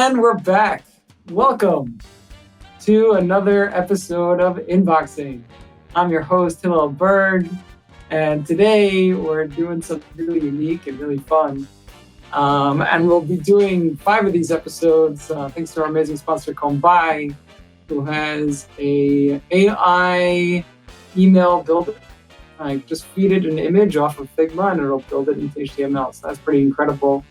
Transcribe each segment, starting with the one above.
And we're back. Welcome to another episode of Inboxing. I'm your host, Hillel Berg, and today we're doing something really unique and really fun. And we'll be doing 5 of these episodes thanks to our amazing sponsor, Kombai, who has a AI email builder. I just feed it an image off of Figma and it'll build it into HTML. So that's pretty incredible.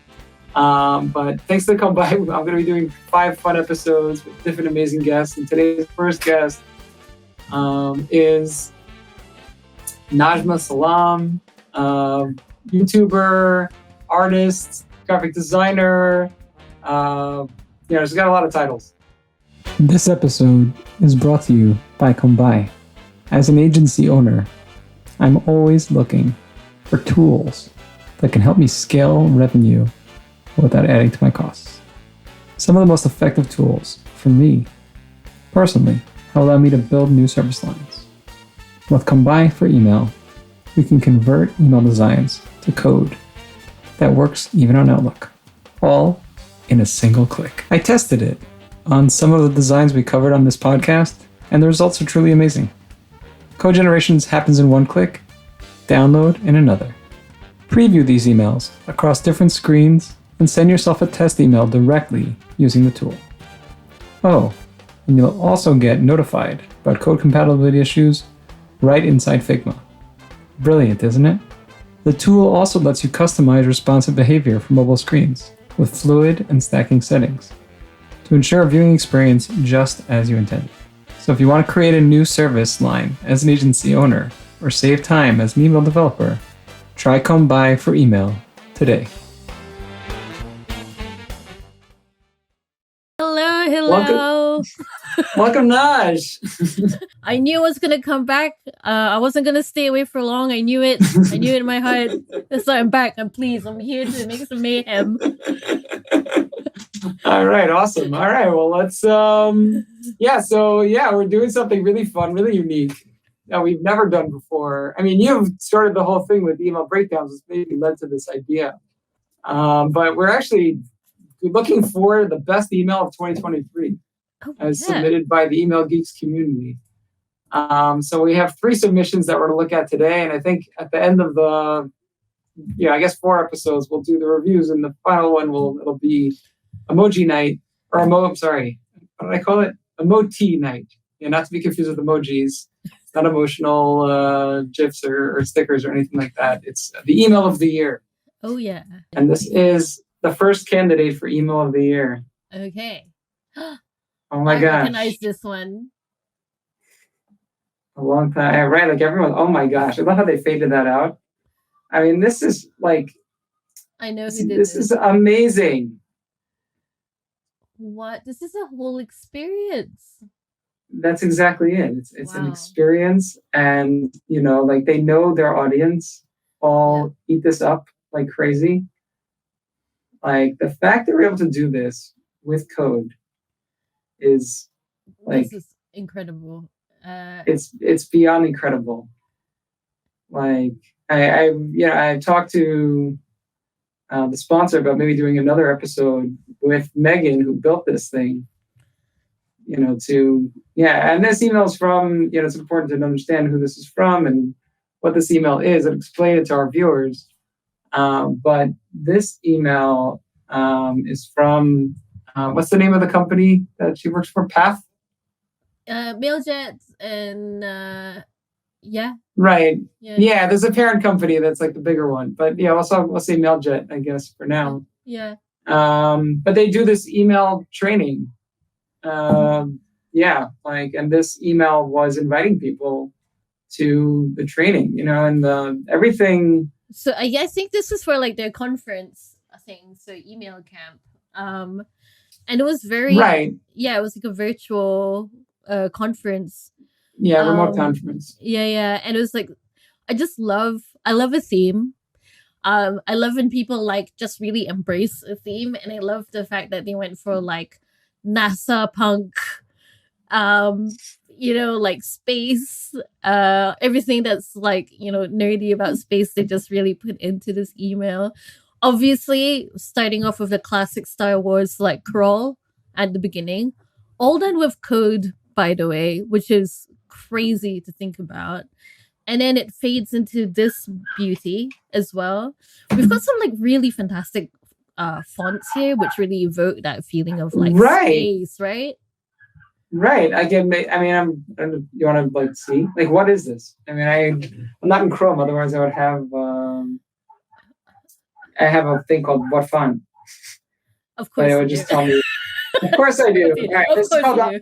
But thanks to Kombai, I'm going to be doing 5 fun episodes with different amazing guests. And today's first guest is Najmah Salam, YouTuber, artist, graphic designer. She's got a lot of titles. This episode is brought to you by Kombai. As an agency owner, I'm always looking for tools that can help me scale revenue without adding to my costs. Some of the most effective tools for me, personally, have allowed me to build new service lines. With Kombai for email, we can convert email designs to code that works even on Outlook, all in a single click. I tested it on some of the designs we covered on this podcast, and the results are truly amazing. Code generations happens in one click, download in another. Preview these emails across different screens and send yourself a test email directly using the tool. Oh, and you'll also get notified about code compatibility issues right inside Figma. Brilliant, isn't it? The tool also lets you customize responsive behavior for mobile screens with fluid and stacking settings to ensure a viewing experience just as you intended. So if you want to create a new service line as an agency owner or save time as an email developer, try Kombai for email today. Hello. Welcome, Naj. I knew I was gonna come back. I wasn't gonna stay away for long. I knew it. I knew it in my heart. So I'm back. I'm here to make some mayhem. All right, awesome. All right, well, let's we're doing something really fun, really unique that we've never done before. I mean, you've started the whole thing with email breakdowns, which maybe led to this idea. But we're actually looking for the best email of 2023 submitted by the Email Geeks community. So we have 3 submissions that we're going to look at today. And I think at the end of the, 4 episodes, we'll do the reviews. And the final one it'll be emoji night, or what did I call it? EMOTY night. Yeah, not to be confused with emojis. It's not emotional GIFs or stickers or anything like that. It's the email of the year. Oh, yeah. And this is the first candidate for email of the year. Okay. Oh my gosh. I recognize this one. A long time. Right, like everyone, oh my gosh. I love how they faded that out. I mean, this is like... I know who did this. This is amazing. What? This is a whole experience. That's exactly it. It's an experience. And, they know their audience all eat this up like crazy. Like, the fact that we're able to do this with code is like... This is incredible. It's beyond incredible. Like, I talked to the sponsor about maybe doing another episode with Megan, who built this thing, and this email is from, it's important to understand who this is from and what this email is and explain it to our viewers. But this email is from, what's the name of the company that she works for? Path? Mailjet and Right. Yeah, there's a parent company that's like the bigger one. But yeah, we'll say Mailjet, I guess, for now. Yeah. But they do this email training. And this email was inviting people to the training, and everything. So I think this was for like their conference thing, so email camp. And it was very it was like a virtual conference. Yeah, remote conference. Yeah. And it was like I love a theme. I love when people like just really embrace a theme, and I love the fact that they went for like NASA punk, like space, everything that's like, nerdy about space, they just really put into this email. Obviously, starting off with the classic Star Wars like crawl, at the beginning, all done with code, by the way, which is crazy to think about. And then it fades into this beauty as well. We've got some like really fantastic fonts here, which really evoke that feeling of like space, right? Right. I mean, you want to like see? Like, what is this? I mean, I'm not in Chrome. Otherwise, I would have. I have a thing called what font. Of course, but it would just tell me. Of course, I do. All right, of course you do.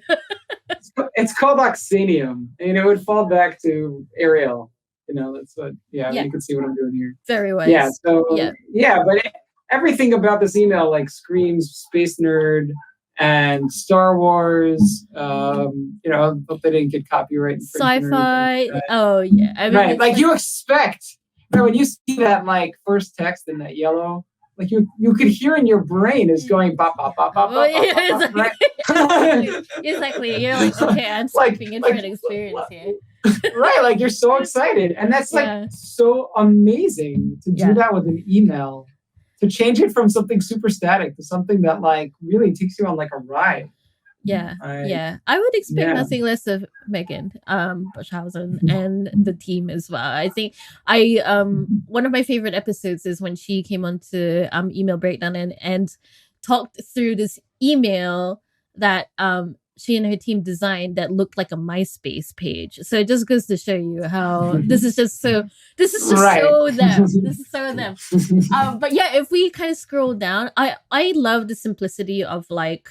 It's called Oxenium, and it would fall back to Arial. You know, that's what. Yeah, you can see what I'm doing here. Very well. Yeah. So but everything about this email like screams space nerd and Star Wars. You know, hope they didn't get copyright. Sci-fi. Oh yeah. I mean, right. Like you expect. When you see that like first text in that yellow, like you could hear in your brain is going bop bop bop bop bop. Exactly. You're like, okay, I'm stepping into an experience here. Right, like you're so excited, and that's like so amazing to do that with an email, to change it from something super static to something that like really takes you on like a ride. I would expect nothing less of Megan Bushhausen and the team as well. I think one of my favorite episodes is when she came on to Email Breakdown and talked through this email that she and her team designed that looked like a MySpace page. So it just goes to show you how this is just so them. This is so them. But yeah, if we kind of scroll down, I love the simplicity of like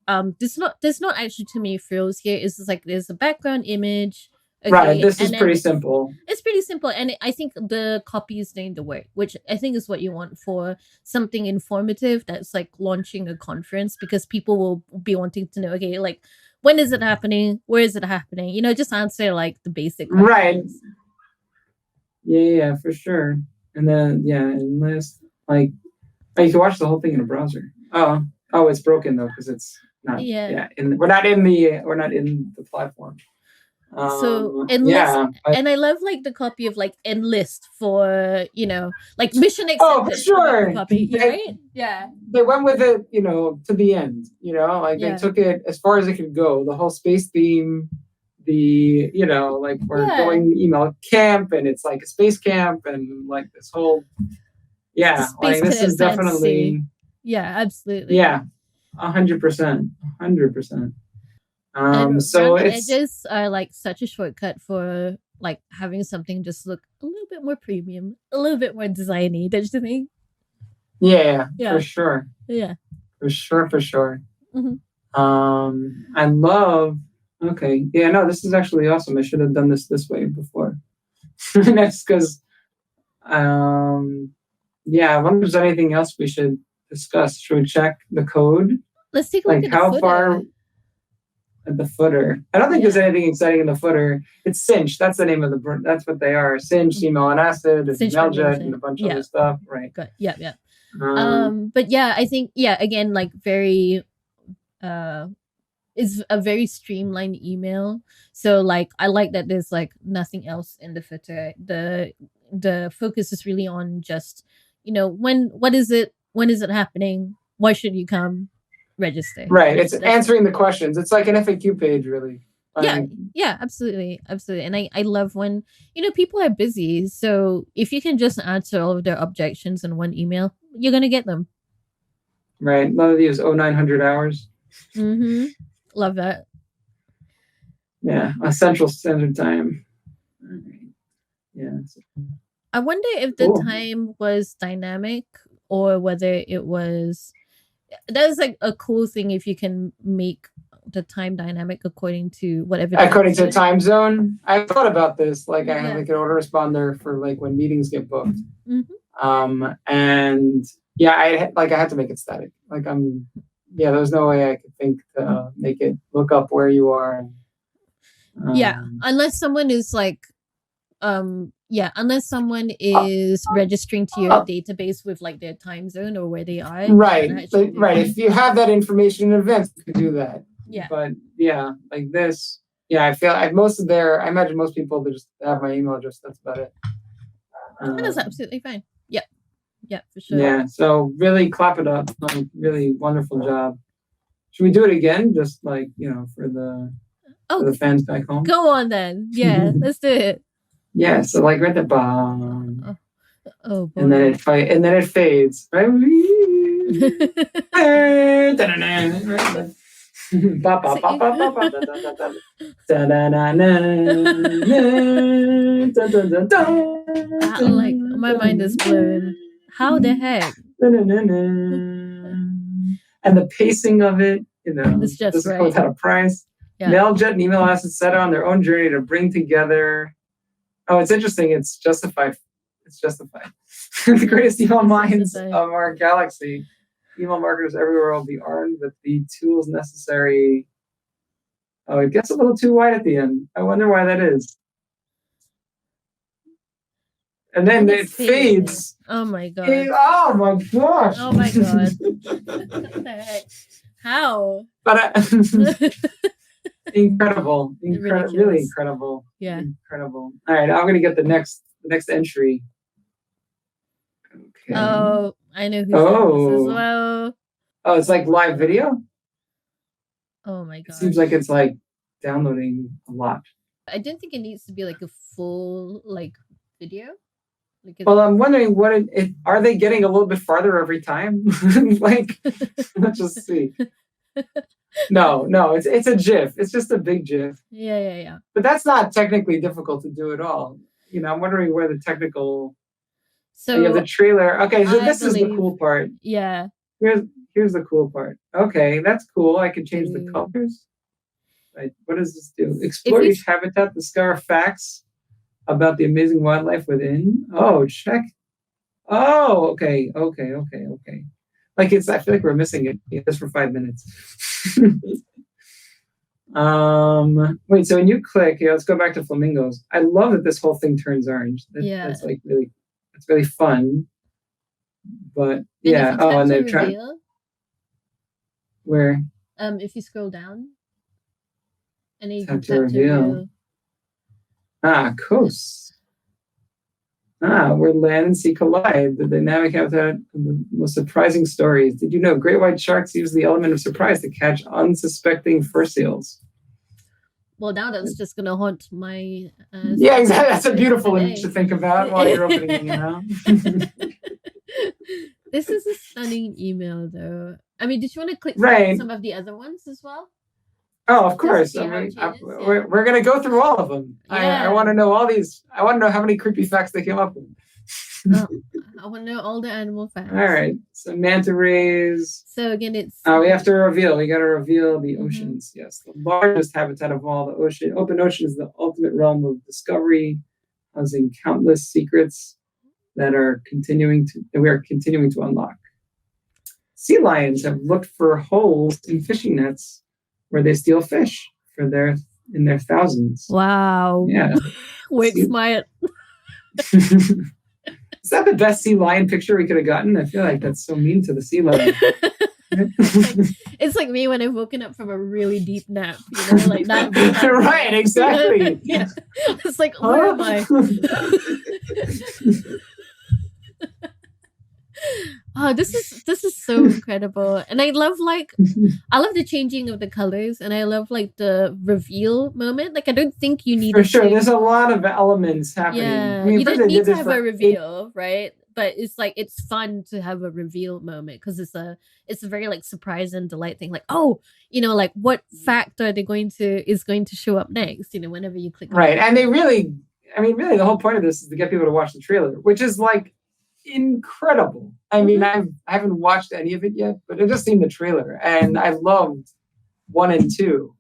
there's not actually too many frills here. It's just like there's a background image. Okay, right, this is pretty simple. It's pretty simple, and I think the copy is doing the work, which I think is what you want for something informative that's like launching a conference, because people will be wanting to know, okay, like when is it happening? Where is it happening? You know, just answer like the basic questions. Right. Yeah, for sure. And then unless like you can watch the whole thing in a browser. Oh, it's broken though because it's not. And we're not in the platform. So enlist, and I love like the copy of like enlist for, you know, like mission accepted. Oh, for sure. Copy, right? Yeah. They went with it, you know, to the end. You know, like they took it as far as it could go. The whole space theme, you know, like we're going email camp, and it's like a space camp, and like this whole like this is definitely absolutely 100%. So edges are like such a shortcut for like having something just look a little bit more premium, a little bit more designy, don't you think? Yeah, for sure. Yeah, for sure. Mm-hmm. I love. Okay, this is actually awesome. I should have done this way before. That's because, I wonder if there's anything else we should discuss. Should we check the code? Let's take a look at how the far. At the footer, I don't think there's anything exciting in the footer. It's Cinch. That's the name of that's what they are. Cinch, email and acid, and Mailjet, and a bunch of other stuff. Right. Good. Yeah. But yeah, I think again, like very, is a very streamlined email. So like I like that there's like nothing else in the footer. The focus is really on just, you know, when is it happening? Why should you come? Register. Right. It's answering the questions. It's like an FAQ page, really. Yeah, absolutely. And I love when, you know, people are busy. So if you can just answer all of their objections in one email, you're going to get them. Right. None of these 0900 hours. Mm-hmm. Love that. Yeah. Central Standard Time. Yeah. I wonder if the time was dynamic or whether it was... That's like a cool thing if you can make the time dynamic according to whatever. According to the time zone, I thought about this. Like I have like an autoresponder for like when meetings get booked. Mm-hmm. And I had to make it static. Like there was no way I could think to make it look up where you are. Unless someone is like, unless someone is registering to your database with like their time zone or where they are. Right. If you have that information in advance, you could do that. Yeah. But like this, I feel I imagine most people just have my email address. That's about it. That's absolutely fine. Yeah, for sure. Yeah. So really clap it up. Like, really wonderful job. Should we do it again? Just like, for the fans back home? Go on then. Yeah, let's do it. Yeah, so like right at the bottom. Oh boy. And then it fades. Right? Like my mind is blown. How the heck? And the pacing of it, it's just this right. without a price. Yeah. Mailjet and email assets set on their own journey to bring together. Oh, it's interesting. It's justified. The greatest email minds of our galaxy. Email marketers everywhere will be armed with the tools necessary. Oh, it gets a little too wide at the end. I wonder why that is. And then it fades. Oh my god. Oh my gosh. Oh my god. What the heck? How? But incredible. Really incredible. Yeah. Incredible. All right, I'm gonna get the next entry. Okay. Oh, I know who's this as well. Oh, it's like live video? Oh my god. It seems like it's like downloading a lot. I don't think it needs to be like a full like video. Well, I'm wondering are they getting a little bit farther every time? Like, let's just see. No, it's a GIF. It's just a big GIF. Yeah. But that's not technically difficult to do at all. I'm wondering where the technical. So you have the trailer. Okay, so this is the cool part. Yeah. Here's the cool part. Okay, that's cool. I can change the colors. Right. What does this do? Explore each habitat, discover facts about the amazing wildlife within. Oh, check. Oh, okay. Like I feel like we're missing it just for 5 minutes. Wait, so when you click, let's go back to flamingos. I love that this whole thing turns orange. That's like really, it's really fun. But yeah, and they're trying. Where? If you scroll down, and you tap to reveal. Coast. Where land and sea collide. The dynamic habitat of the most surprising stories. Did you know great white sharks use the element of surprise to catch unsuspecting fur seals? Well, now that's just going to haunt my... yeah, exactly. That's a beautiful image to think about while you're opening it, This is a stunning email, though. I mean, did you want to click some of the other ones as well? Oh, I course. We're going to go through all of them. Yeah. I want to know all these. I want to know how many creepy facts they came up with. I want to know all the animal facts. All right. So manta rays. So again, it's... we have to reveal. We got to reveal the oceans. Yes. The largest habitat of all, the ocean. Open ocean is the ultimate realm of discovery, housing countless secrets that we are continuing to unlock. Sea lions have looked for holes in fishing nets where they steal fish in their thousands. Wow. Yeah. Wait, smart. Is that the best sea lion picture we could have gotten? I feel like that's so mean to the sea lion. It's like me when I've woken up from a really deep nap, like that. Right, exactly. Yeah. It's like, where am I? Oh, this is so incredible. And I love the changing of the colors, and I love the reveal moment. I don't think you need for sure. There's a lot of elements happening. Yeah, you don't need to have a reveal, right? But it's fun to have a reveal moment because it's a very surprise and delight thing. What fact are they going to show up next? Whenever you click. Right, and they really, the whole point of this is to get people to watch the trailer, which is incredible. I mean, I haven't watched any of it yet, but I just seen the trailer and I loved 1 and 2.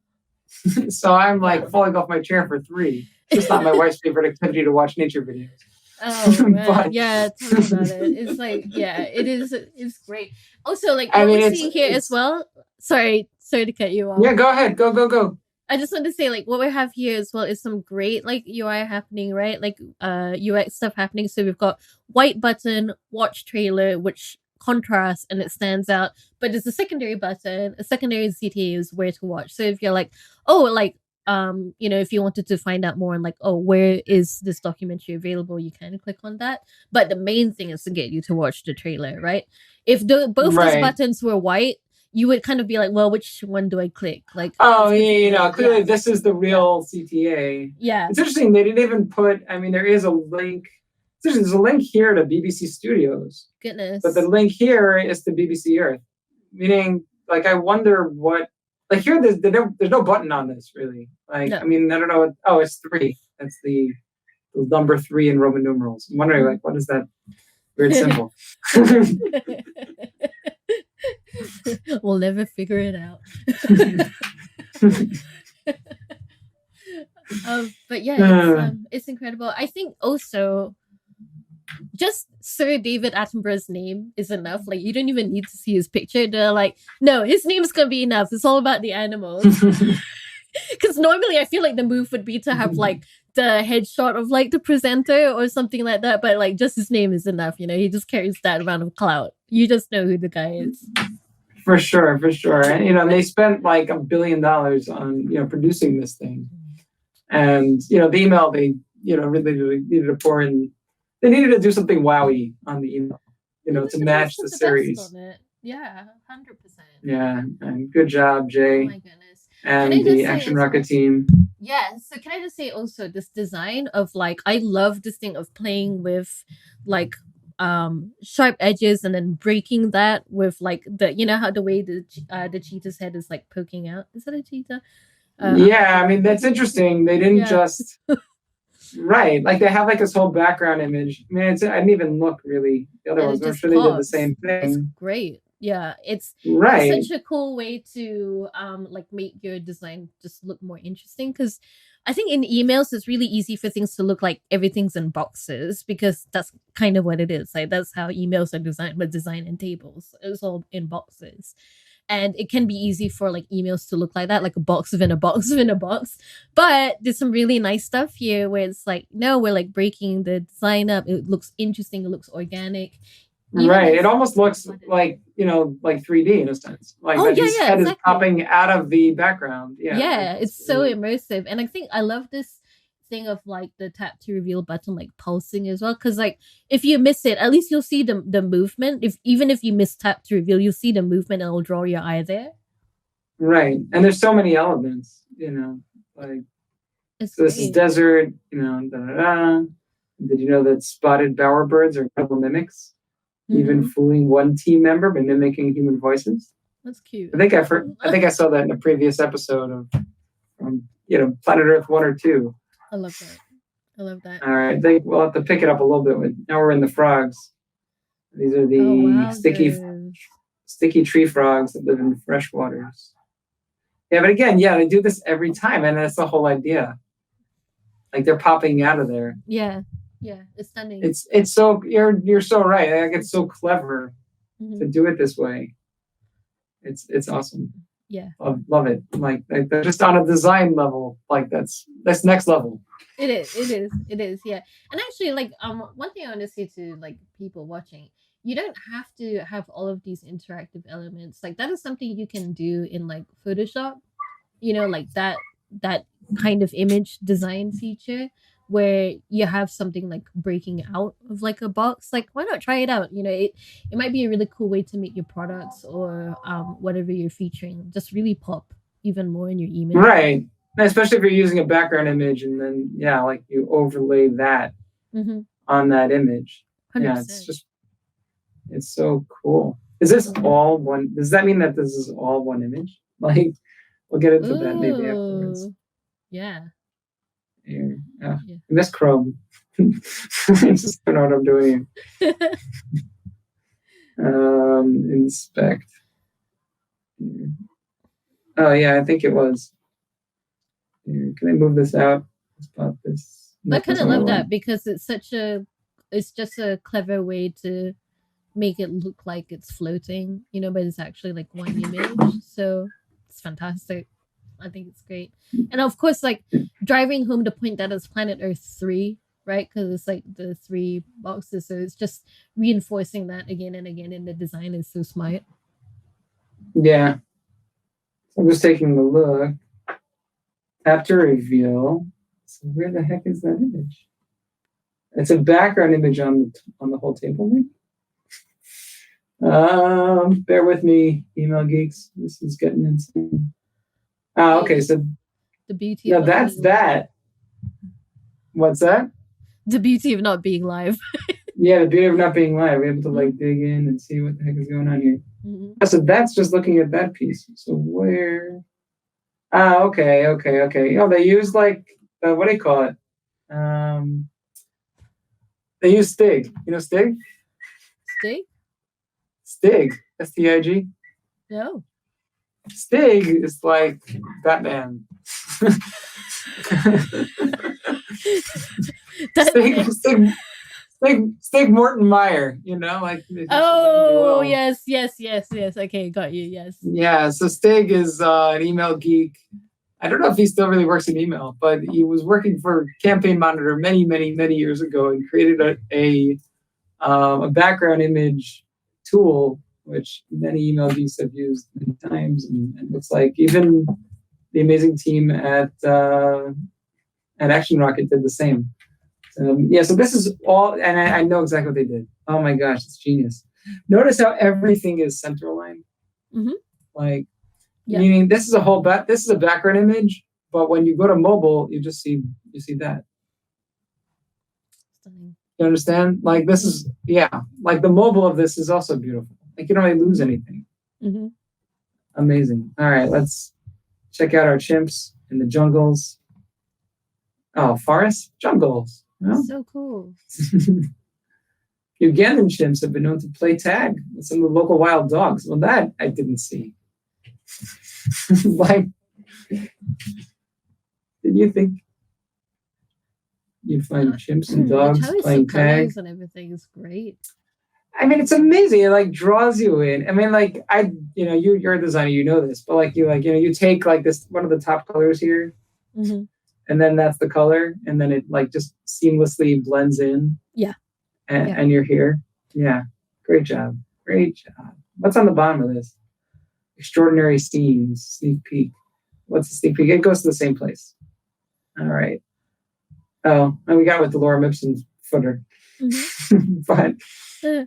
So I'm falling off my chair for 3. It's just not my wife's favorite activity to watch nature videos. Oh man. Yeah, tell me about it. It's it's great. Also, what we're seeing here as well. Sorry to cut you off. Yeah, go ahead. Go. I just want to say, what we have here as well is some great, UI happening, right? UX stuff happening. So we've got white button, watch trailer, which contrasts and it stands out. But there's a secondary button, a secondary CTA is where to watch. So if you're if you wanted to find out more and where is this documentary available, you can click on that. But the main thing is to get you to watch the trailer, right? If both those buttons were white, you would kind of be like, well, which one do I click? Like, oh yeah, clearly this is the real CTA. Yeah, it's interesting. They didn't even put. I mean, there is a link. There's a link here to BBC Studios. Goodness. But the link here is to BBC Earth, meaning like I wonder what. Like here, there's no button on this really. Like I mean, I don't know. It's 3. That's the number 3 in Roman numerals. I'm wondering like what is that weird symbol? We'll never figure it out. But yeah, it's incredible. I think also just Sir David Attenborough's name is enough. Like you don't even need to see his picture. They're like, no, his name's gonna be enough. It's all about the animals. Because normally I feel like the move would be to have like the headshot of like the presenter or something like that, but like just his name is enough. He just carries that amount of clout. You just know who the guy is. For sure. And they spent like $1 billion on producing this thing, and the email they really needed to pour in. They needed to do something wowy on the email, to match the series. Yeah, 100%. Yeah, and good job, Jay. Oh my goodness. And the Action Rocket team. Yeah, so can I just say also this design of like, I love this thing of playing with like sharp edges and then breaking that with like the, how the way the cheetah's head is like poking out. Is that a cheetah? Yeah, I mean, that's interesting. They didn't just... Right, like they have like this whole background image. I mean, I didn't even look really. The other ones, I'm sure they did the same thing. It's great. Yeah, it's such a cool way to like make your design just look more interesting. Because I think in emails it's really easy for things to look like everything's in boxes, because that's kind of what it is. Like that's how emails are designed, but designed in tables. It's all in boxes. And it can be easy for like emails to look like that, like a box within a box within a box. But there's some really nice stuff here where it's like, no, we're like breaking the design up. It looks interesting. It looks organic. Right. It almost looks like, like 3D in a sense. Like his head is popping out of the background. Yeah. It's so immersive. And I think I love this thing of like the tap to reveal button like pulsing as well, because like if you miss it, at least you'll see the movement. Even if you miss tap to reveal, you'll see the movement and it'll draw your eye there. Right. And there's so many elements, like so this is desert, da, da, da. Did you know that spotted bowerbirds are incredible mimics, even fooling one team member by mimicking human voices? That's cute. I think I saw that in a previous episode of Planet Earth 1 or 2. I love that. All right. I think we'll have to pick it up a little bit. Now we're in the frogs. These are the sticky tree frogs that live in fresh waters. Yeah, but again, they do this every time, and that's the whole idea. Like they're popping out of there. Yeah, it's stunning. It's so you're so right. Like it's so clever to do it this way. It's awesome. Yeah, love it. Like they're just on a design level. Like that's next level. It is. Yeah, and actually, like one thing I want to say to like people watching, you don't have to have all of these interactive elements. Like that is something you can do in like Photoshop. Like that kind of image design feature where you have something like breaking out of like a box. Like why not try it out? It might be a really cool way to make your products or whatever you're featuring just really pop even more in your email. Right. Especially if you're using a background image and then like you overlay that on that image. 100%. Yeah, it's so cool. Is this all one? Does that mean that this is all one image? Like we'll get into that maybe afterwards. Yeah. I miss Chrome. I just don't know what I'm doing. Inspect. Oh yeah, I think it was. Can I move this out? Spot this. I kind of love that because it's just a clever way to make it look like it's floating, but it's actually like one image. So it's fantastic. I think it's great. And of course, like driving home the point that it's Planet Earth 3, right? Because it's like the 3 boxes. So it's just reinforcing that again and again. And the design is so smart. Yeah. I'm just taking a look. Tap to reveal. So where the heck is that image? It's a background image on the whole table. Maybe? Bear with me, email geeks. This is getting insane. Okay, so the beauty. No, that's that. What's that? The beauty of not being live. Yeah, the beauty of not being live. We're able to like dig in and see what the heck is going on here. Mm-hmm. So that's just looking at that piece. So where? Okay. They use like what do you call it? They use Stig. You know Stig? Stig? Stig. STIG. No. Stig is like Batman. Stig Morton Meyer, you know, like. Oh, yes. Okay, got you. Yes. Yeah, so Stig is an email geek. I don't know if he still really works in email, but he was working for Campaign Monitor many years ago and created a background image tool, which many email geeks have used many times, and it looks like even the amazing team at Action Rocket did the same. So this is all, and I know exactly what they did. Oh my gosh, it's genius. Notice how everything is center aligned. Mm-hmm. Like, meaning this is a background image, but when you go to mobile, you see that. Stunning. You understand? Like this is, like the mobile of this is also beautiful. Like you don't really lose anything. Mm-hmm. Amazing. All right, let's check out our chimps in the jungles. Oh, forests, jungles. No? So cool. Ugandan chimps have been known to play tag with some of the local wild dogs. Well, that I didn't see. Like, did you think you'd find chimps and dogs playing tag? And everything is great. I mean, it's amazing. It like draws you in. I mean, like you're a designer, you know this, but you take like this one of the top colors here. Mm-hmm. And then that's the color, and then it like just seamlessly blends in. Yeah. And you're here. Yeah. Great job. What's on the bottom of this? Extraordinary scenes, sneak peek. What's the sneak peek? It goes to the same place. All right. Oh, and we got with the Laura Mipson footer. Mm-hmm. But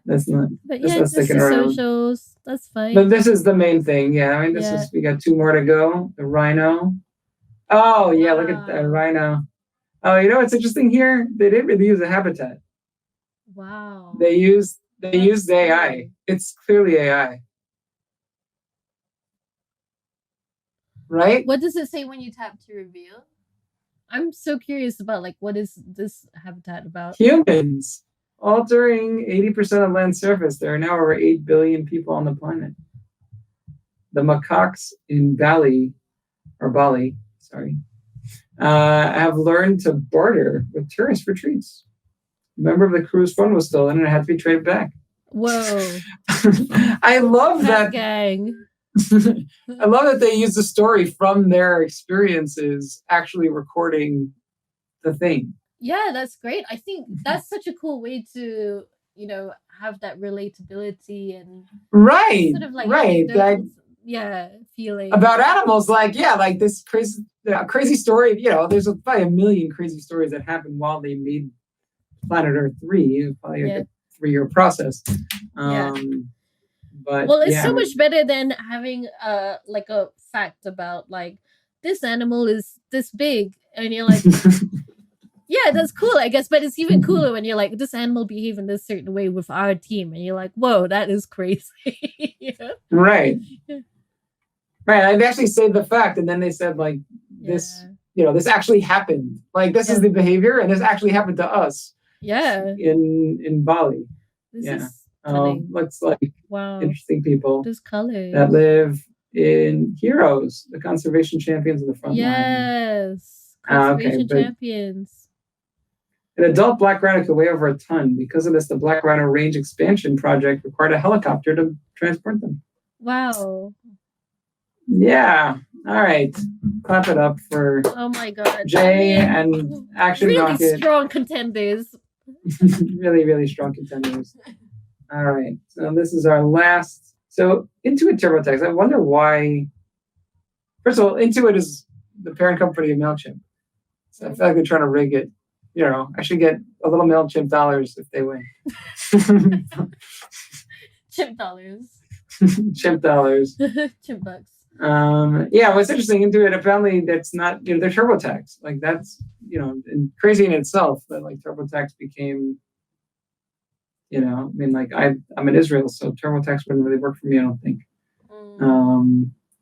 that's not. But that's yeah, not sticking around. Socials. That's fine. But this is the main thing. Yeah. I mean, we got 2 more to go. The rhino. Oh, yeah, look at the rhino. Oh, you know what's interesting here? They didn't really use a habitat. Wow. They used AI. It's clearly AI. Right? What does it say when you tap to reveal? I'm so curious about what is this habitat about? Humans altering 80% of land surface. There are now over 8 billion people on the planet. The macaques in Bali, have learned to barter with tourists for treats. A member of the crew's fund was stolen and it had to be traded back. Whoa. I love that. Gang. I love that they use the story from their experiences actually recording the thing. Yeah, that's great. I think that's such a cool way to, have that relatability and sort of feeling about animals. Like this crazy story. There's probably a million crazy stories that happened while they made Planet Earth 3. It was probably a 3-year process. But it's so much better than having a fact about this animal is this big and you're like yeah, that's cool, I guess, but it's even cooler when you're like, this animal behaved in this certain way with our team, and you're like, whoa, that is crazy. Right. I'd actually say the fact, and then they said this, this actually happened. This is the behavior, and this actually happened to us. Yeah. In Bali. This is stunning. Looks wow. Interesting people. Those colors that live in Heroes, the conservation champions of the front line. Yes. Conservation champions. An adult black rhino could weigh over a ton. Because of this, the Black Rhino Range Expansion Project required a helicopter to transport them. Wow. Yeah. All right. Clap it up for Jay and Action Rocket. Really strong contenders. Really strong contenders. All right. So this is our last. So Intuit TurboTax. I wonder why. First of all, Intuit is the parent company of MailChimp. So I feel like they're trying to rig it. I should get a little MailChimp dollars if they win. Chimp dollars. Chimp dollars. Chimp bucks. Yeah, what's interesting into it, apparently that's not, they're TurboTax. Like that's, and crazy in itself that like TurboTax became, I mean, like I'm in Israel, so TurboTax wouldn't really work for me, I don't think.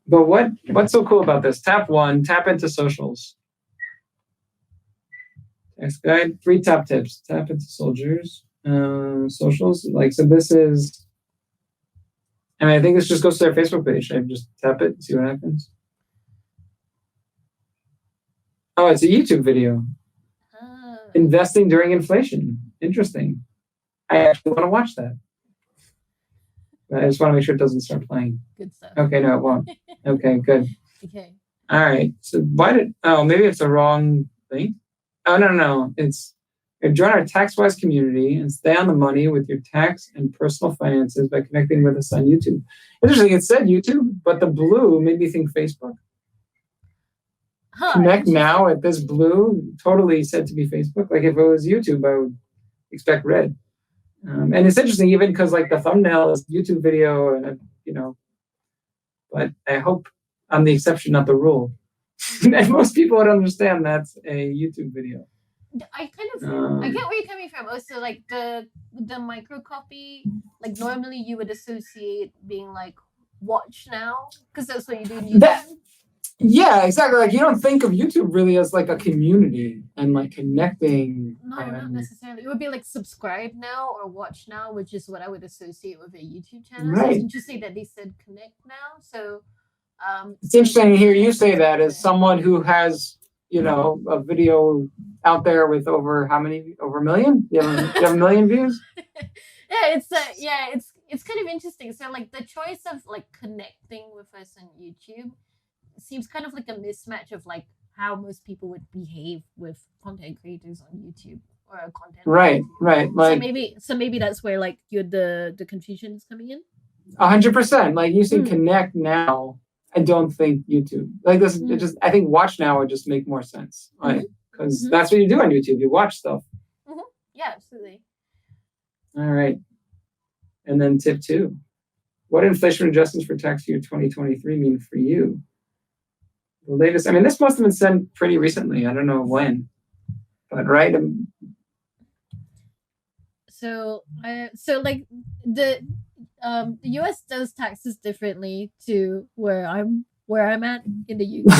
But what's so cool about this? Tap into socials. Next guide, 3 top tips. Tap into socials. Like, so this is, I think this just goes to their Facebook page. I just tap it and see what happens. Oh, it's a YouTube video. Investing during inflation. Interesting. I actually want to watch that. I just want to make sure it doesn't start playing. Good stuff. Okay, no, it won't. Okay, good. Okay. All right. So maybe it's the wrong thing. Oh, no. It's join our tax-wise community and stay on the money with your tax and personal finances by connecting with us on YouTube. Interesting, it said YouTube, but the blue made me think Facebook. Connect now at this blue totally said to be Facebook. Like if it was YouTube, I would expect red. And it's interesting even because like the thumbnail is YouTube video and, but I hope I'm the exception, not the rule. And most people would understand that's a YouTube video. I get where you're coming from. Also, like the micro copy, like normally you would associate being like watch now because that's what you do in YouTube. Yeah, exactly. Like you don't think of YouTube really as like a community and like connecting. No, not necessarily. It would be like subscribe now or watch now, which is what I would associate with a YouTube channel. Right. So it's interesting that they said connect now. So it's interesting to hear you say that as someone who has, a video out there with over how many? Over a million? You have a million views? Yeah, it's kind of interesting. So like the choice of like connecting with us on YouTube seems kind of like a mismatch of like how most people would behave with content creators on YouTube or content. Right. Like so maybe that's where like the confusion is coming in. 100%. Like you say, connect now. I don't think YouTube like this. I think watch now would just make more sense, right? Because that's what you do on YouTube. You watch stuff. Yeah, absolutely. All right. And then tip 2, what inflation adjustments for tax year 2023 mean for you? The latest. I mean, this must have been sent pretty recently. I don't know when, but right. So like the US does taxes differently to where I'm at in the UK.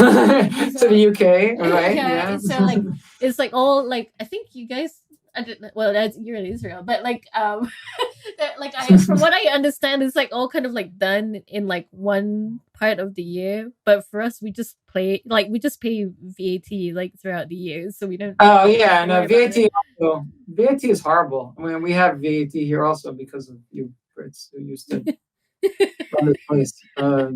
To the UK, right? Yeah. So like it's like all like I think you guys you're in Israel, but like like from what I understand, it's like all kind of like done in like one part of the year. But for us, we just pay VAT like throughout the year, so we don't. Oh yeah, no VAT is horrible. I mean, we have VAT here also because of you Brits who used to run this place for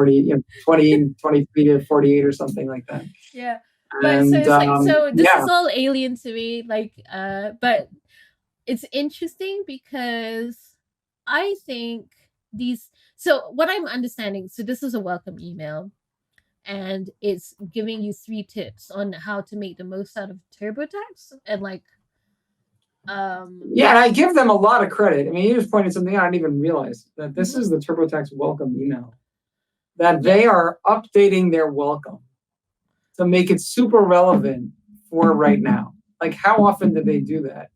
23 to 48 or something like that. Yeah. But so it's like this is all alien to me, like but it's interesting because I think what I'm understanding, so this is a welcome email and it's giving you 3 tips on how to make the most out of TurboTax and like I give them a lot of credit. I mean, you just pointed something out I didn't even realize that this is the TurboTax welcome email, that they are updating their welcome to make it super relevant for right now. Like, how often do they do that?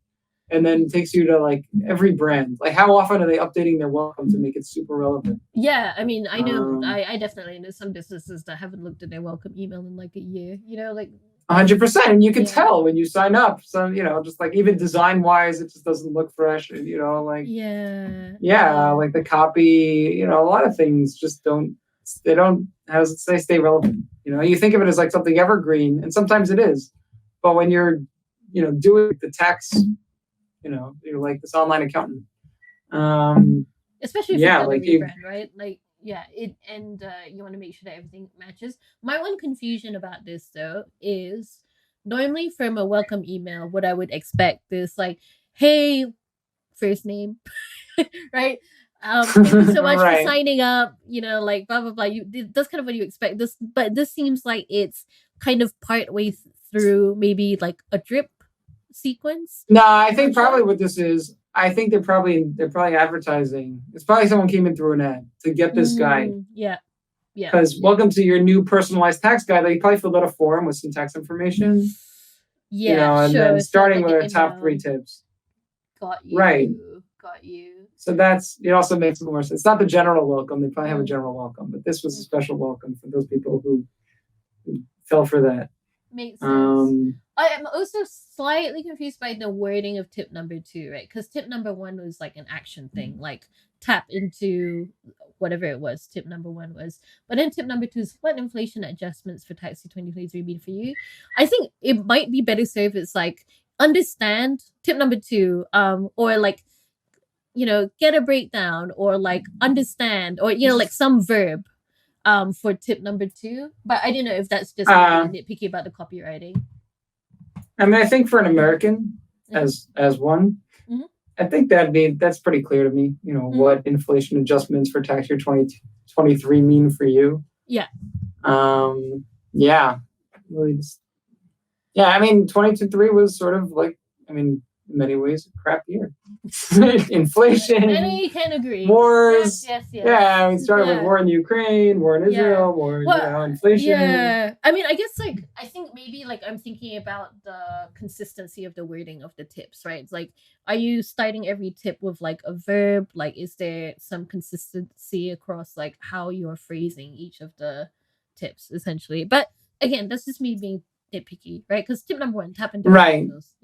And then it takes you to like every brand. Like, how often are they updating their welcome to make it super relevant? Yeah, I mean, I know, I definitely know some businesses that haven't looked at their welcome email in like a year. Like 100%, and you can tell when you sign up. So just like even design-wise, it just doesn't look fresh. And like like the copy. A lot of things just don't. They don't, as it say, stay relevant. You think of it as like something evergreen, and sometimes it is. But when you're, doing the tax, you're like this online accountant. Especially if you've done a rebrand, right? Like, you want to make sure that everything matches. My one confusion about this, though, is normally from a welcome email, what I would expect is like, hey, first name, right? Thank you so much for signing up, like blah blah blah. That's kind of what you expect. But this seems like it's kind of partway through maybe like a drip sequence. No, I think probably what this is, I think they're probably advertising. It's probably someone came in through an ad to get this guide. Yeah. Because welcome to your new personalized tax guide. They probably filled out a form with some tax information. Yeah, and then starting with our top 3 tips. Got you. Right. Got you. So it also makes it more sense. It's not the general welcome. They probably have a general welcome, but this was a special welcome for those people who fell for that. Makes sense. I am also slightly confused by the wording of tip number 2, right? Because tip number 1 was like an action thing, like tap into whatever it was. Tip number 1 was, but then tip number 2 is what inflation adjustments for tax 2023 mean for you. I think it might be better so if it's like understand tip number 2, or like get a breakdown, or like understand, or like some verb for tip number 2. But I don't know if that's just nitpicky about the copywriting. I mean, I think for an American as one, I think that's pretty clear to me. What inflation adjustments for tax year 2023 mean for you. Yeah. Yeah. Really yeah. I mean, 2023 was sort of like, in many ways, a crap year. Inflation. I know you can agree. Wars. Yes. Yeah, we started with war in Ukraine, war in Israel, war in inflation. Yeah. I mean, I guess I think maybe I'm thinking about the consistency of the wording of the tips, right? It's like, are you starting every tip with like a verb? Like, is there some consistency across like how you're phrasing each of the tips, essentially? But again, that's just me being nitpicky, right? Because tip number 1, tap into those,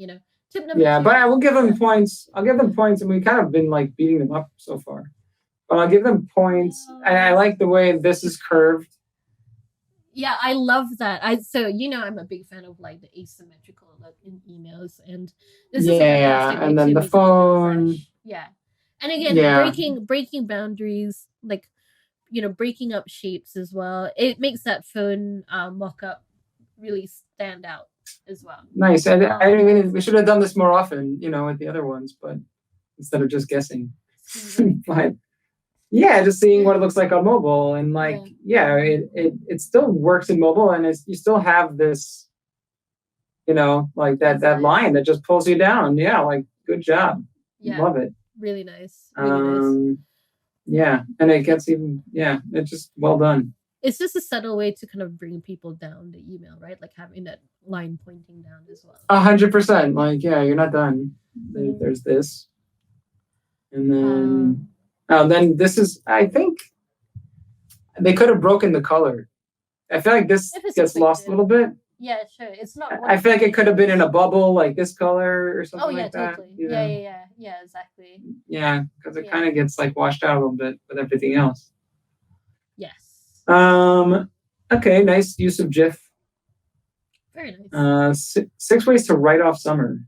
Tip number 2, but I will give them points. I'll give them points, and we've kind of been like beating them up so far. But I'll give them points. And I like the way this is curved. Yeah, I love that. I'm a big fan of like the asymmetrical in emails, and this is and then the phone. Yeah, and again, breaking boundaries, like breaking up shapes as well. It makes that phone mock-up really stand out as well. Nice. I mean, we should have done this more often, with the other ones, but instead of just guessing. But just seeing what it looks like on mobile, and it still works in mobile, and you still have this, like that line that just pulls you down. Yeah, like good job. Love it. Really nice. Really nice. And it gets even. It's just well done. It's just a subtle way to kind of bring people down the email, right? Like having that line pointing down as well. 100%. Like, you're not done. There's this. And then this is, I think they could have broken the color. I feel like this gets lost a little bit. Yeah, sure. It's not. I feel like it could have been in a bubble, like this color or something like that. Totally. Yeah, exactly. Yeah, because it kind of gets like washed out a little bit with everything else. Yes. Okay, nice use of GIF. Very nice. 6 ways to write off summer.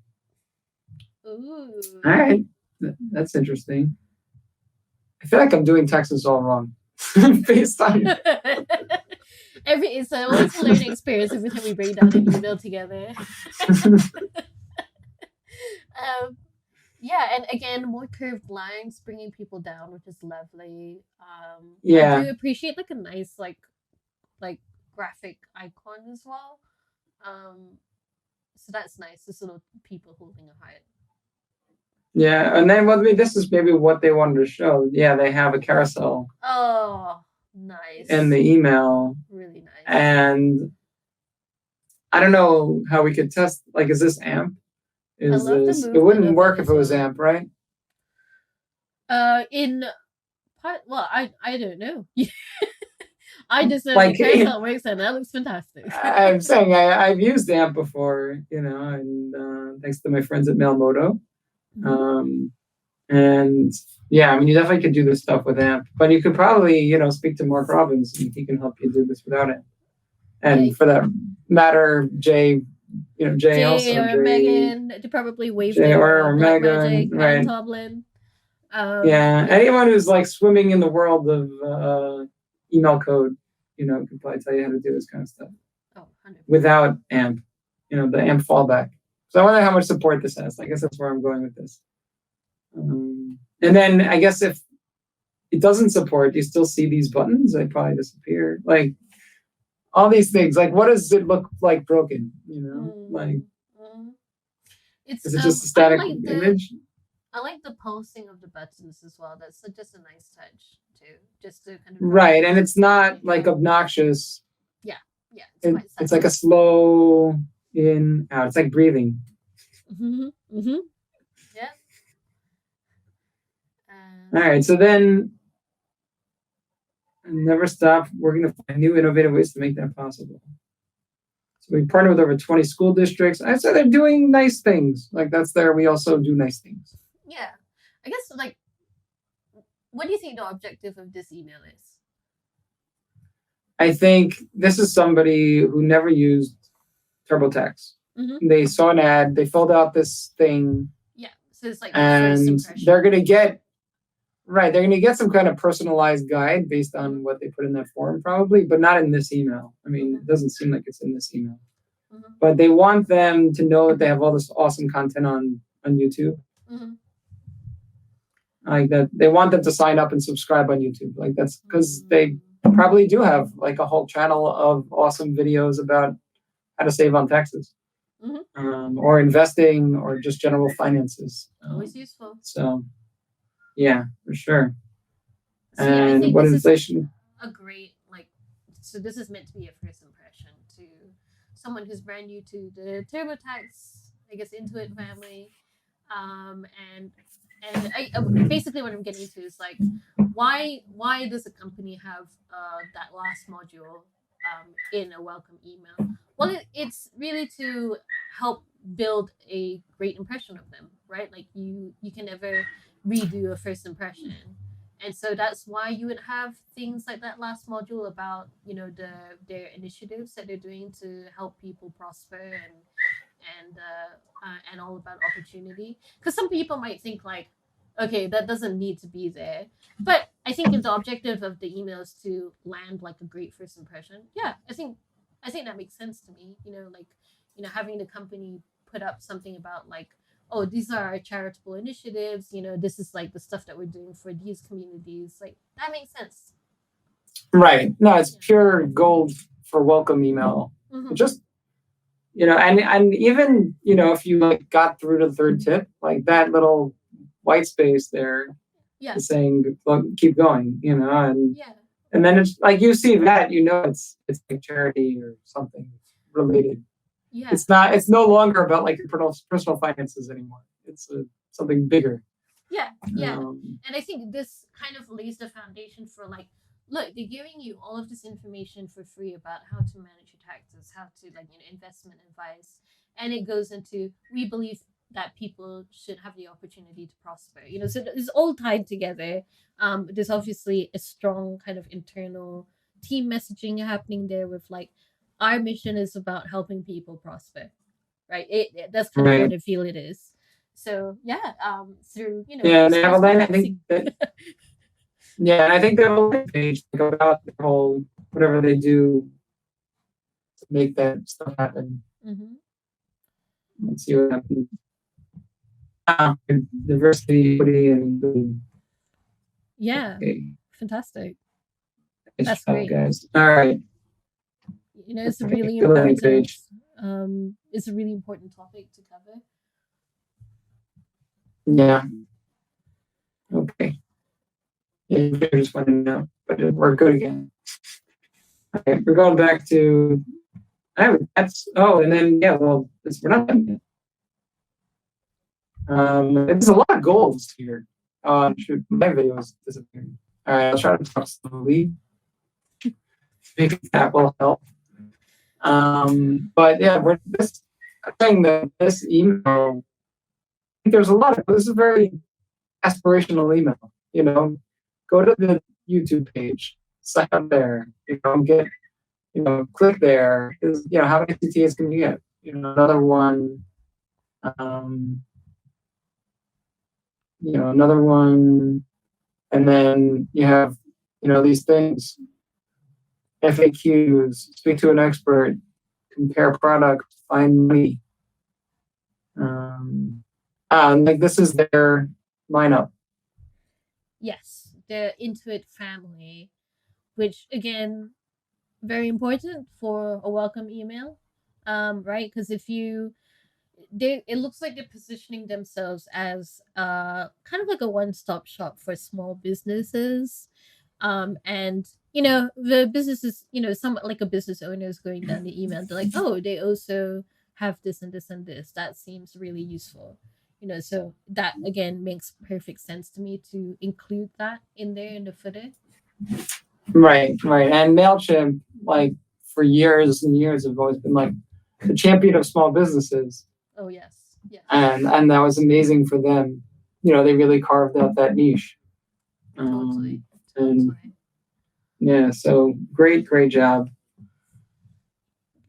Ooh. All right, that's interesting. I feel like I'm doing taxes all wrong, based on. It's always a learning experience every time we break down an email together. And again, more curved lines, bringing people down, which is lovely. I do appreciate like a nice like graphic icon as well. So that's nice. Just little people holding a heart. Yeah, and then this is maybe what they wanted to show. Yeah, they have a carousel. Oh, nice. In the email. Really nice. And I don't know how we could test. Like, is this AMP? It wouldn't work if it was AMP, right? I don't know. I just know the carousel works, and that looks fantastic. I'm saying I've used AMP before, and thanks to my friends at Mailmoto. And I mean, you definitely could do this stuff with AMP, but you could probably, speak to Mark Robbins, and he can help you do this without AMP. And for that matter, Jay also, or Megan, to probably wave Jay or Megan, right? Toblin. Anyone who's like swimming in the world of email code, can probably tell you how to do this kind of stuff. Oh, 100%. Without AMP, the AMP fallback. So I wonder how much support this has. I guess that's where I'm going with this. And then I guess if it doesn't support, you still see these buttons. They probably disappear. Like all these things. Like, what does it look like broken? Like, is it just a static image? I like the pulsing of the buttons as well. That's just a nice touch too, just to kind of Right, and it's not like obnoxious. Yeah, yeah. It's like a slow in out. It's like breathing. Yeah. All right, so then never stop working to find new innovative ways to make that possible. So we partner with over 20 school districts. I'd say they're doing nice things. Like that's there. We also do nice things. Yeah. I guess like, what do you think the objective of this email is? I think this is somebody who never used TurboTax. They saw an ad. They filled out this thing. Yeah. So it's like, and they're going to get, right. They're going to get some kind of personalized guide based on what they put in that form probably, but not in this email. I mean, it doesn't seem like it's in this email. But they want them to know that they have all this awesome content on YouTube. Like that, they want them to sign up and subscribe on YouTube. Like that's because they probably do have like a whole channel of awesome videos about how to save on taxes, or investing, or just general finances. Always useful. So, yeah, for sure. So, yeah, and what inflation? A great so this is meant to be a first impression to someone who's brand new to the TurboTax, I guess, Intuit family, and basically what I'm getting to is like, why does a company have that last module in a welcome email? Well, it's really to help build a great impression of them, right? Like you can never redo a first impression. And so that's why you would have things like that last module about, their initiatives that they're doing to help people prosper and all about opportunity. Because some people might think like, okay, that doesn't need to be there. But I think if the objective of the email is to land like a great first impression, yeah, I think that makes sense to me. Having the company put up something about like, oh, these are our charitable initiatives. This is like the stuff that we're doing for these communities. Like that makes sense. Right. No, it's pure gold for welcome email. Just, and even, if you like got through to the third tip, like that little white space there is saying, well, keep going, and then it's like, you see that, it's like charity or something related. Yeah. It's no longer about like your personal finances anymore. It's something bigger. Yeah. Yeah. And I think this kind of lays the foundation for like, look, they're giving you all of this information for free about how to manage your taxes, how to investment advice. And it goes into, we believe that people should have the opportunity to prosper. So it's all tied together. There's obviously a strong kind of internal team messaging happening there with like, our mission is about helping people prosper, right? That's kind of what I feel it is. So yeah, through yeah, and I think that yeah, and I think they have a landing page about the whole whatever they do to make that stuff happen. Let's see what happens. Diversity, equity, and yeah, fantastic. That's great, guys. All right. It's a really important. It's a really important topic to cover. Yeah. Okay. Yeah, I just wanted to know, but we're good again. Okay, we're going back to. And then we're not done yet. There's a lot of goals here. Shoot, my video is disappearing. All right, I'll try to talk slowly. Maybe that will help. But yeah, we're just saying that this email, I think there's a lot of this is a very aspirational email. Go to the YouTube page, sign up there, get, click there. How many CTAs can you get? Another one, another one, and then you have, these things. FAQs, speak to an expert, compare products, find money. Like this is their lineup. Yes, the Intuit family, which again, very important for a welcome email, right? Because if you it looks like they're positioning themselves as kind of like a one-stop shop for small businesses. And the businesses, some like a business owner is going down the email, they're like, oh, they also have this and this and this. That seems really useful. So that again makes perfect sense to me to include that in there in the footer. Right. And MailChimp, like for years and years, have always been like the champion of small businesses. Oh yes. And that was amazing for them. They really carved out that niche. Totally. And yeah, so great job.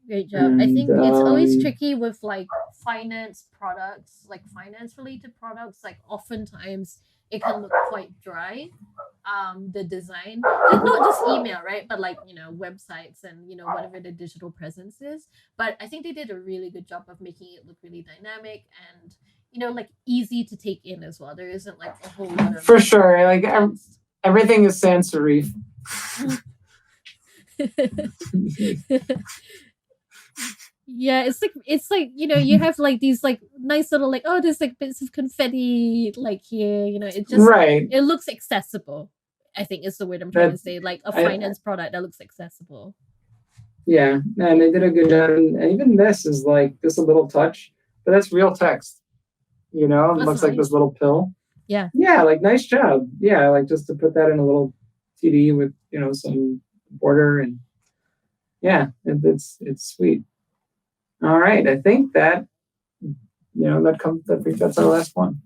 Great job. I think it's always tricky with like finance products, like finance related products. Like oftentimes it can look quite dry. The design, not just email, right? But like websites and whatever the digital presence is. But I think they did a really good job of making it look really dynamic and like easy to take in as well. There isn't like a whole lot of for sure. Like everything is sans serif. Yeah, it's like you have like these like nice little like, oh, there's like bits of confetti like here, it just it looks accessible. I think is the word I'm trying to say, like a finance product that looks accessible. Yeah, and they did a good job, and even this is like just a little touch, but that's real text. It looks like this little pill. Yeah, like nice job. Yeah, like just to put that in a little TD with some border, and yeah, it's sweet. All right, I think that I think that's our last one.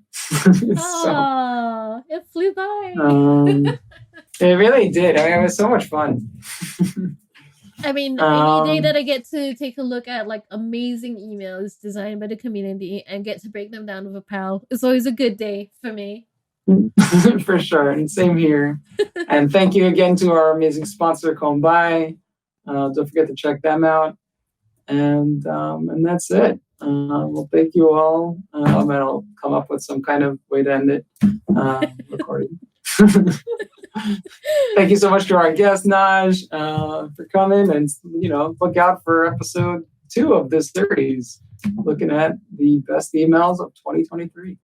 Oh, it flew by. It really did. I mean, it was so much fun. I mean, any day that I get to take a look at like amazing emails designed by the community and get to break them down with a pal, it's always a good day for me. For sure, and same here. And thank you again to our amazing sponsor, Kombai. Don't forget to check them out. And that's it. Well, thank you all. And I'll come up with some kind of way to end it. Recording. Thank you so much to our guest, Naj, for coming. And, look out for episode 2 of this series, looking at the best emails of 2023.